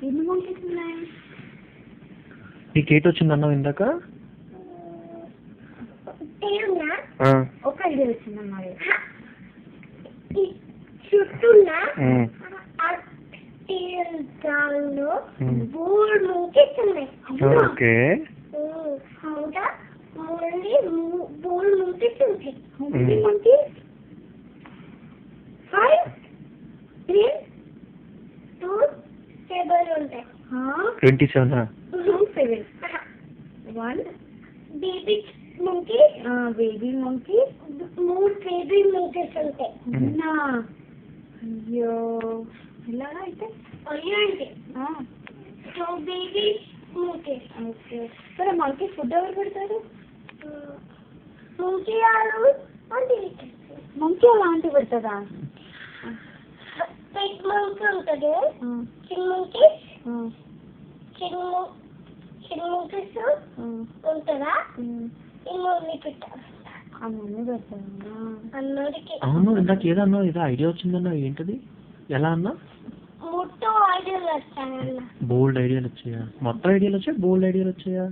ఎన్ని మంకీస్ ఉన్నాయి? నీకు ఏటి వచ్చిందన్నావు ఇందాక? ఒక ఐడియా వచ్చిందన్నారు. చుట్టూనా బోర్డు మంకీస్ ఉన్నాయి. ఓకే. బోర్డు మంకీస్ ఉంటాయి. మంకీస్ 5 3 2 7 ఉంటాయి. 27 7 1 baby monkey. Baby monkey 3 baby monkeys ఉంటాయి. అయ్యో ఎలాగా అయితే? అయ్యో అంటే 2 బేబీ మంకీస్. ఓకే. సరే మంకీ ఫుడ్ ఎవరు పెడతారు? మంకీ అలాంటి పెడతారా? బిగ్ మంకీ ఉంటుంది, చిన్న మంకీస్ ఉంటుందా? ఇన్ని పెట్టారు. అన్నీ పెడతారా? అన్నోడికి. అవును, ఇందాక ఏదన్నా ఏదో ఐడియా వచ్చిందన్నా, ఏంటది? ఎలా అన్నా? మొత్తం ఐడియాలు వచ్చాయన్న. బోల్డ్ ఐడియాలు వచ్చాయా? మొత్తం ఐడియాలు వచ్చాయా? బోల్డ్ ఐడియాలు వచ్చాయా?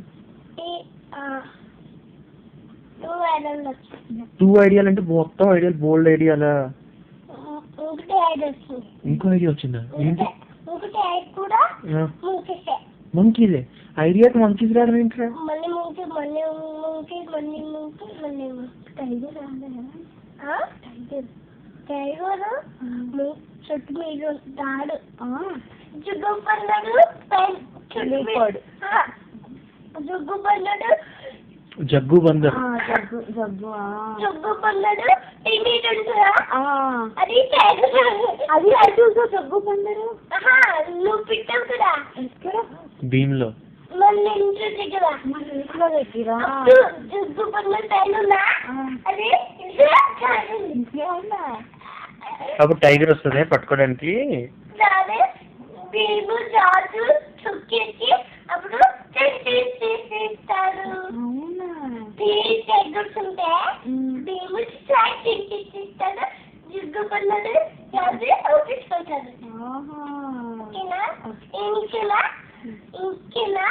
2 ఐడియాలు వచ్చాయి. 2 ఐడియాలు అంటే మొత్తం ఐడియాలు బోల్డ్ ఐడియాలా? ఒకటి ఐడియా వచ్చింది. ఇంకో ఐడియా వచ్చిందా? ఏంటి? ఒకటి ఐడియా కూడా మంకీసే. మంకీలే ఐడియాకి మంకీస్ రావడం ఏంట్రా? మళ్ళీ మంకీ టైగర్ చుట్టూ మీరు తాడు జుగ్గు పన్నాడు. జగ్గు బందర్. జగ్గు పన్నాడు. అది జగ్గు బందరు. నువ్వు పెట్టావు కదా భీమ్లో. మళ్ళీ ఇంట్లో దగ్గర జగ్గు పన్నాడు టైలున్నా. అది అప్పుడు టైగర్ వస్తుంది పట్టుకోవడానికి. భీము రాజు చుక్కేసి అప్పుడు చేస్తాడు. టైగర్స్ ఉంటే భీము ఇస్తాడు. జిగ్గు పన్నాడు రాజు తీసుకుంటాడు. ఇంకేనా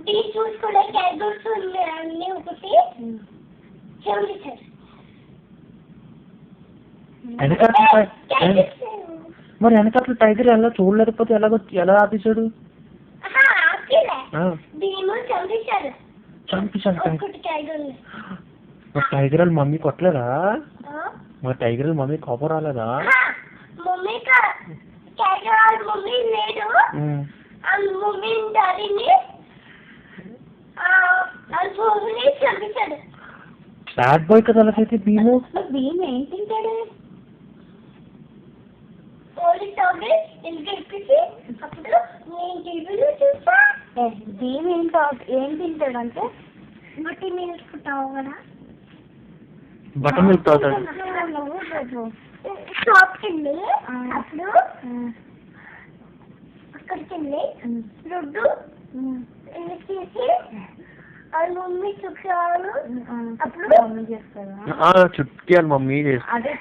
బీ చూసుకునే టైగర్స్ అన్ని ఒకటి చెవిస్తారు. మరి వెనకాల టైగర్ ఎలా చూడలేకపోతే ఎలా ఆపేశాడు? చంపేశాడు. మరి టైగర్ వాళ్ళ మమ్మీ కొట్టలేదా? మరి టైగర్ వాళ్ళ మమ్మీ కోపం రాలేదా? బ్యాడ్ బాయ్ కదా అలాగైతే భీము. భీము ఏం తింటాడు? భీమ్ ఏం తింటాడంటే బట్టి నేర్చుకుంటావు కదా. బటర్ మిల్క్ తాగుతాడు. షాప్కి వెళ్ళి అప్పుడు అక్కడికి వెళ్ళి లడ్డు చేసి వాళ్ళ మమ్మీ చుక్కాలు అప్పుడు మమ్మీ చేస్తారా? చుక్కాలు మమ్మీ చేస్తారు. అదే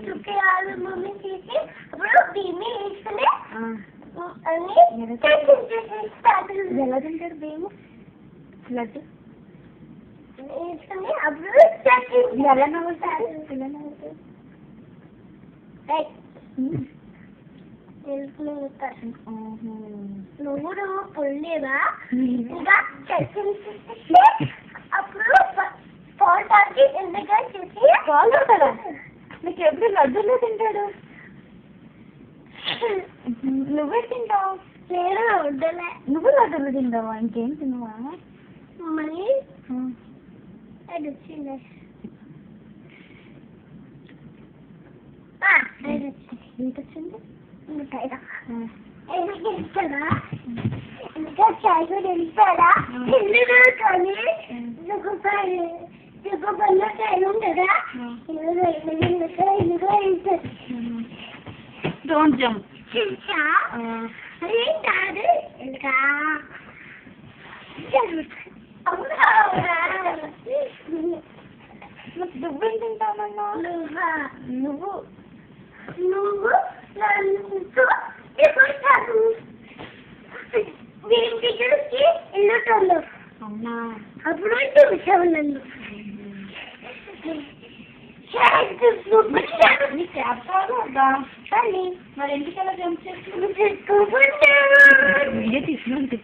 చుక్కాలు మమ్మీ చేసి అప్పుడు భీమి వేసుకుని ఎలా తింటాడు భీము లడ్డు వేసుకుని అప్పుడు ఎలా నవ్వుతాడు? నువ్వు పొల్లేదా ఇంకా అప్పుడు పాలు తాగి ఎందుగా చేసి పాలు తాగుతాడా? నీకు ఎప్పుడు లడ్డూలో తింటాడు. నువ్వే తింటావు. నేను వద్దలే. నువ్వు లడ్డూలు తింటావా? ఇంకేం తినవా? మళ్ళీ అది వచ్చింది. ఏంటొచ్చింది? గెలుస్తాడా? ఇంకా చాయ్ కూడా గెలుస్తాడా? కానీ చుక్కపల్ల టైం ఉంటుందా? Don't jump. కాదు ఇంకా నువ్వేం తింటామన్నా? నువ్వు ఫోటోలు. అవునా? అప్పుడు చూసావు నన్ను. నీ క్యాబ్ కాదు అబ్బా. కానీ మరి ఎందుకు అలా జంప్ చేస్తున్నావు? తీసుకుంటాను. వీడియో తీసుకుంటే